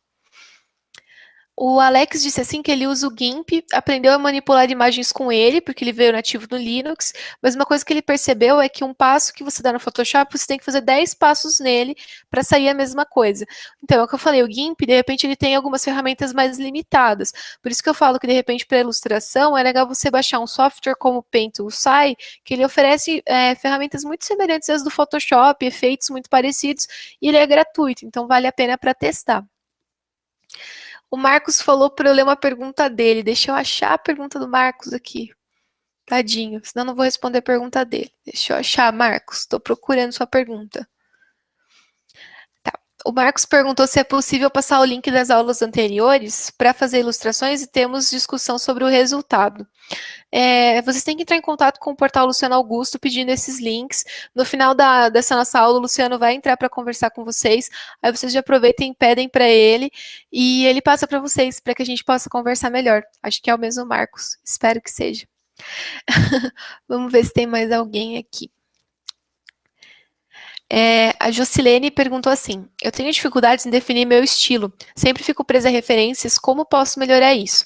Speaker 1: O Alex disse assim que ele usa o GIMP, aprendeu a manipular imagens com ele, porque ele veio nativo no Linux, mas uma coisa que ele percebeu é que um passo que você dá no Photoshop, você tem que fazer 10 passos nele para sair a mesma coisa. Então, é o que eu falei, o GIMP, de repente, ele tem algumas ferramentas mais limitadas. Por isso que eu falo que, de repente, para ilustração, é legal você baixar um software como o Paint ou o Sai, que ele oferece ferramentas muito semelhantes às do Photoshop, efeitos muito parecidos, e ele é gratuito, então vale a pena para testar. O Marcos falou para eu ler uma pergunta dele. Deixa eu achar a pergunta do Marcos aqui. Tadinho, senão eu não vou responder a pergunta dele. Deixa eu achar, Marcos. Estou procurando sua pergunta. Tá. O Marcos perguntou se é possível passar o link das aulas anteriores para fazer ilustrações e temos discussão sobre o resultado. Vocês têm que entrar em contato com o portal Luciano Augusto pedindo esses links. No final dessa nossa aula, o Luciano vai entrar para conversar com vocês. Aí vocês já aproveitem e pedem para ele. E ele passa para vocês, para que a gente possa conversar melhor. Acho que é o mesmo Marcos. Espero que seja. Vamos ver se tem mais alguém aqui. A Jocilene perguntou assim, eu tenho dificuldades em definir meu estilo, sempre fico presa a referências, como posso melhorar isso?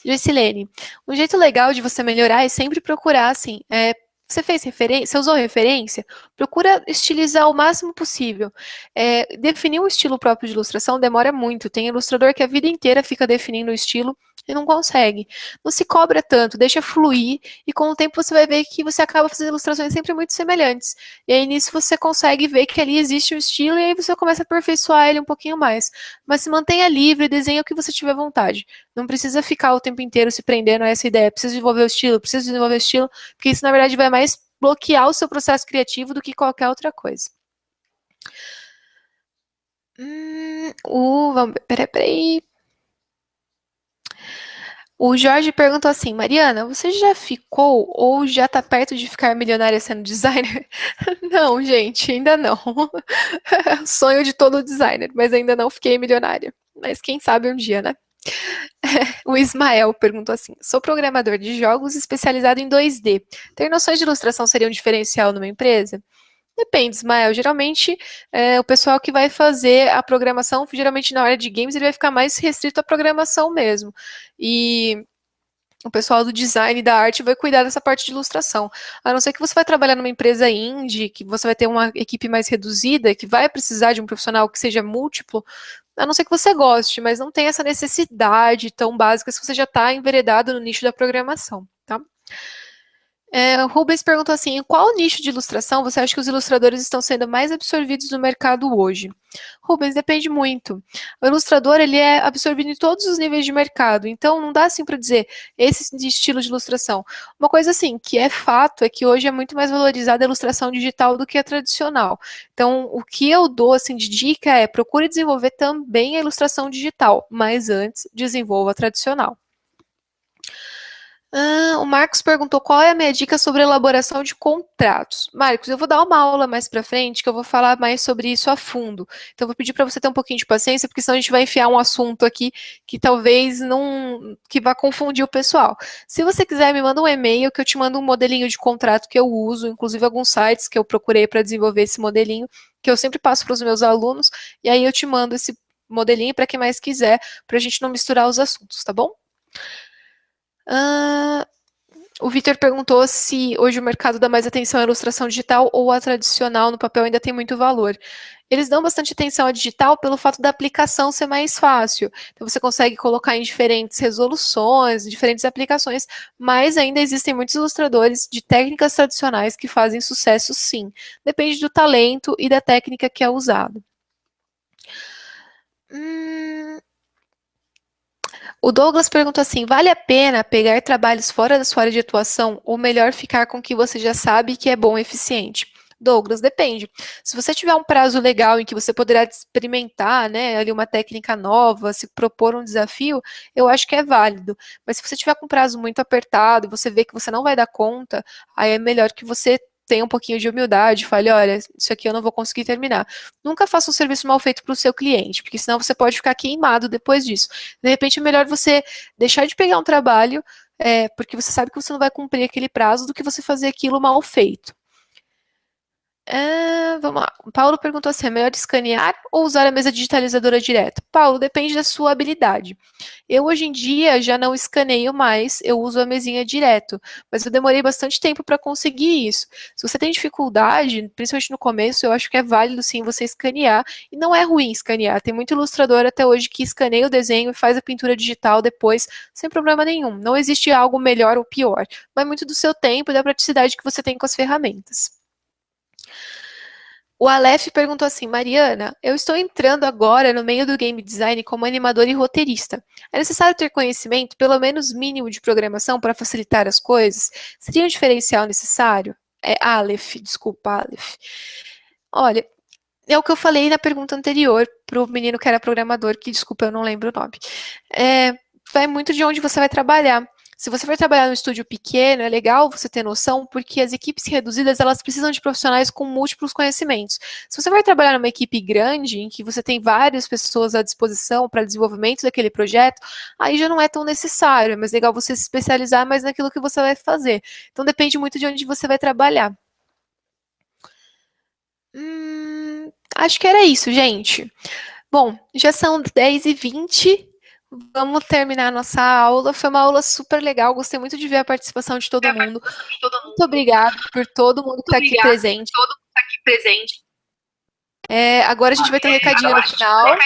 Speaker 1: Jocilene, um jeito legal de você melhorar é sempre procurar, assim, você fez referência, você usou referência? Procura estilizar o máximo possível. Definir um estilo próprio de ilustração demora muito, tem ilustrador que a vida inteira fica definindo o estilo e não consegue. Não se cobra tanto, deixa fluir, e com o tempo você vai ver que você acaba fazendo ilustrações sempre muito semelhantes. E aí nisso você consegue ver que ali existe um estilo e aí você começa a aperfeiçoar ele um pouquinho mais. Mas se mantenha livre, desenhe o que você tiver vontade. Não precisa ficar o tempo inteiro se prendendo a essa ideia. Preciso desenvolver o estilo, porque isso na verdade vai mais bloquear o seu processo criativo do que qualquer outra coisa. Peraí. O Jorge perguntou assim, Mariana, você já ficou ou já tá perto de ficar milionária sendo designer? Não, gente, ainda não. É o sonho de todo designer, mas ainda não fiquei milionária. Mas quem sabe um dia, né? O Ismael perguntou assim, sou programador de jogos especializado em 2D. Ter noções de ilustração seria um diferencial numa empresa? Depende, Ismael. Geralmente, o pessoal que vai fazer a programação, geralmente na área de games, ele vai ficar mais restrito à programação mesmo. E o pessoal do design e da arte vai cuidar dessa parte de ilustração. A não ser que você vai trabalhar numa empresa indie, que você vai ter uma equipe mais reduzida, que vai precisar de um profissional que seja múltiplo, a não ser que você goste, mas não tem essa necessidade tão básica se você já está enveredado no nicho da programação, tá? O Rubens perguntou assim, em qual nicho de ilustração você acha que os ilustradores estão sendo mais absorvidos no mercado hoje? Rubens, depende muito. O ilustrador, ele é absorvido em todos os níveis de mercado, então não dá assim para dizer esse estilo de ilustração. Uma coisa assim, que é fato, é que hoje é muito mais valorizada a ilustração digital do que a tradicional. Então, o que eu dou assim de dica é procure desenvolver também a ilustração digital, mas antes desenvolva a tradicional. O Marcos perguntou qual é a minha dica sobre elaboração de contratos. Marcos, eu vou dar uma aula mais para frente que eu vou falar mais sobre isso a fundo. Então, eu vou pedir para você ter um pouquinho de paciência, porque senão a gente vai enfiar um assunto aqui que talvez não, que vá confundir o pessoal. Se você quiser, me manda um e-mail que eu te mando um modelinho de contrato que eu uso, inclusive alguns sites que eu procurei para desenvolver esse modelinho, que eu sempre passo para os meus alunos, e aí eu te mando esse modelinho para quem mais quiser, para a gente não misturar os assuntos, tá bom? O Vitor perguntou se hoje o mercado dá mais atenção à ilustração digital ou à tradicional, no papel ainda tem muito valor. Eles dão bastante atenção à digital pelo fato da aplicação ser mais fácil. Então você consegue colocar em diferentes resoluções, diferentes aplicações, mas ainda existem muitos ilustradores de técnicas tradicionais que fazem sucesso sim. Depende do talento e da técnica que é usada. O Douglas perguntou assim, vale a pena pegar trabalhos fora da sua área de atuação ou melhor ficar com o que você já sabe que é bom e eficiente? Douglas, depende. Se você tiver um prazo legal em que você poderá experimentar, né, ali uma técnica nova, se propor um desafio, eu acho que é válido. Mas se você tiver com um prazo muito apertado, você vê que você não vai dar conta, aí é melhor que você tenha um pouquinho de humildade, fale, olha, isso aqui eu não vou conseguir terminar. Nunca faça um serviço mal feito para o seu cliente, porque senão você pode ficar queimado depois disso. De repente é melhor você deixar de pegar um trabalho, porque você sabe que você não vai cumprir aquele prazo, do que você fazer aquilo mal feito. Vamos lá. O Paulo perguntou assim: é melhor escanear ou usar a mesa digitalizadora direto? Paulo, depende da sua habilidade. Eu, hoje em dia, já não escaneio mais, eu uso a mesinha direto. Mas eu demorei bastante tempo para conseguir isso. Se você tem dificuldade, principalmente no começo, eu acho que é válido sim você escanear. E não é ruim escanear. Tem muito ilustrador até hoje que escaneia o desenho e faz a pintura digital depois, sem problema nenhum. Não existe algo melhor ou pior. Vai muito do seu tempo e da praticidade que você tem com as ferramentas. O Aleph perguntou assim: Mariana, eu estou entrando agora no meio do game design como animador e roteirista. É necessário ter conhecimento, pelo menos mínimo, de programação para facilitar as coisas? Seria um diferencial necessário? Aleph, desculpa, Aleph. Olha, é o que eu falei na pergunta anterior para o menino que era programador, que, desculpa, eu não lembro o nome. Vai muito de onde você vai trabalhar. Se você for trabalhar num estúdio pequeno, é legal você ter noção, porque as equipes reduzidas, elas precisam de profissionais com múltiplos conhecimentos. Se você vai trabalhar numa equipe grande, em que você tem várias pessoas à disposição para desenvolvimento daquele projeto, aí já não é tão necessário, é mais legal você se especializar mais naquilo que você vai fazer. Então depende muito de onde você vai trabalhar. Acho que era isso, gente. Bom, já são 10h20. Vamos terminar a nossa aula. Foi uma aula super legal. Gostei muito de ver a participação de todo mundo. Muito obrigada por todo mundo que está aqui presente. Agora a gente vai ter um recadinho no final.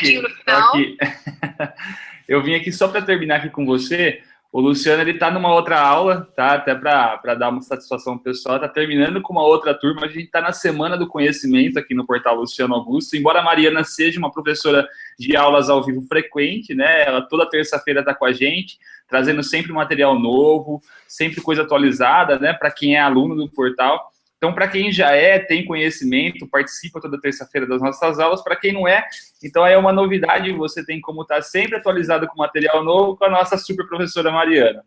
Speaker 2: Eu vim aqui só para terminar aqui com você. O Luciano, ele está numa outra aula, tá? Até para dar uma satisfação pessoal, está terminando com uma outra turma. A gente está na Semana do Conhecimento aqui no portal Luciano Augusto. Embora a Mariana seja uma professora de aulas ao vivo frequente, né? Ela toda terça-feira está com a gente, trazendo sempre material novo, sempre coisa atualizada, né? Para quem é aluno do portal. Então, para quem já tem conhecimento, participa toda terça-feira das nossas aulas. Para quem não é, então é uma novidade, você tem como estar sempre atualizado com material novo com a nossa super professora Mariana.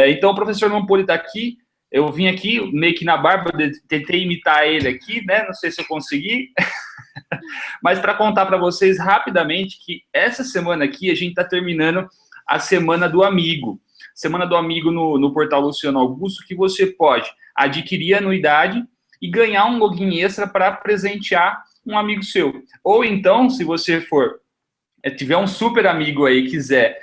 Speaker 2: Então, o professor não pôde estar aqui, eu vim aqui meio que na barba, tentei imitar ele aqui, né? Não sei se eu consegui, mas para contar para vocês rapidamente que essa semana aqui a gente está terminando a Semana do Amigo. Semana do Amigo no portal Luciano Augusto, que você pode adquirir anuidade e ganhar um login extra para presentear um amigo seu. Ou então, se você tiver um super amigo aí e quiser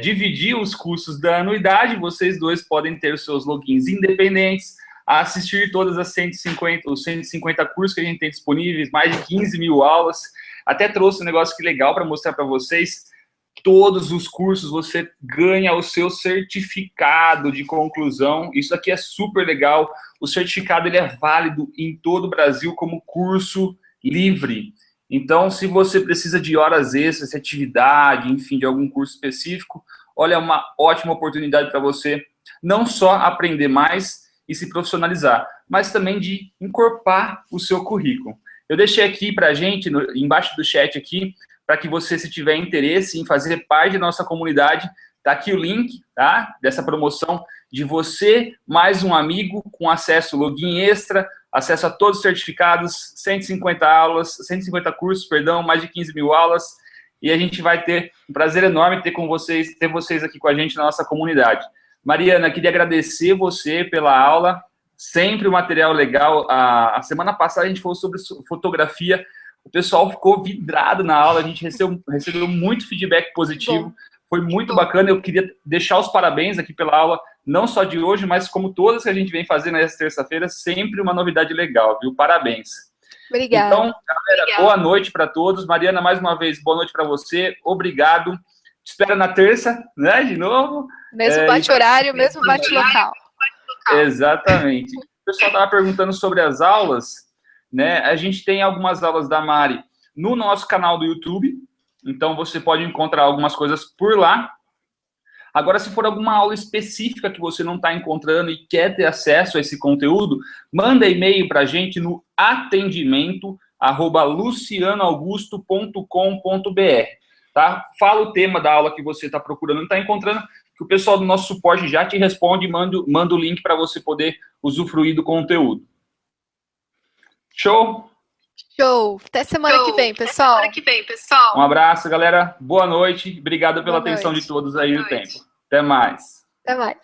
Speaker 2: dividir os custos da anuidade, vocês dois podem ter os seus logins independentes, assistir todas os 150 cursos que a gente tem disponíveis, mais de 15 mil aulas. Até trouxe um negócio que legal para mostrar para vocês. Todos os cursos você ganha o seu certificado de conclusão. Isso aqui é super legal. O certificado ele é válido em todo o Brasil como curso livre. Então, se você precisa de horas extras, de atividade, enfim, de algum curso específico, olha, é uma ótima oportunidade para você não só aprender mais e se profissionalizar, mas também de encorpar o seu currículo. Eu deixei aqui para a gente, embaixo do chat aqui, para que você, se tiver interesse em fazer parte da nossa comunidade, tá aqui o link, tá? Dessa promoção de você mais um amigo com acesso, login extra, acesso a todos os certificados, 150 aulas, 150 cursos, perdão, mais de 15 mil aulas, e a gente vai ter um prazer enorme ter vocês aqui com a gente na nossa comunidade. Mariana, queria agradecer você pela aula, sempre um material legal. A semana passada a gente falou sobre fotografia. O pessoal ficou vidrado na aula, a gente recebeu muito feedback positivo, foi muito bacana. Eu queria deixar os parabéns aqui pela aula, não só de hoje, mas como todas que a gente vem fazendo nessa terça-feira, sempre uma novidade legal, viu? Parabéns.
Speaker 1: Obrigada.
Speaker 2: Então, galera, boa noite para todos. Mariana, mais uma vez, boa noite para você, obrigado. Te espero na terça, né, de novo.
Speaker 1: Mesmo bate-horário, mesmo bate-local.
Speaker 2: Exatamente. O pessoal estava perguntando sobre as aulas, né? A gente tem algumas aulas da Mari no nosso canal do YouTube, então você pode encontrar algumas coisas por lá. Agora, se for alguma aula específica que você não está encontrando e quer ter acesso a esse conteúdo, manda e-mail para a gente no atendimento@lucianoaugusto.com.br, tá? Fala o tema da aula que você está procurando, não está encontrando, que o pessoal do nosso suporte já te responde e manda o link para você poder usufruir do conteúdo. Show?
Speaker 1: Show! Até semana que vem, pessoal.
Speaker 2: Um abraço, galera. Boa noite. Obrigado pela atenção de todos aí no tempo. Até mais.
Speaker 1: Até mais.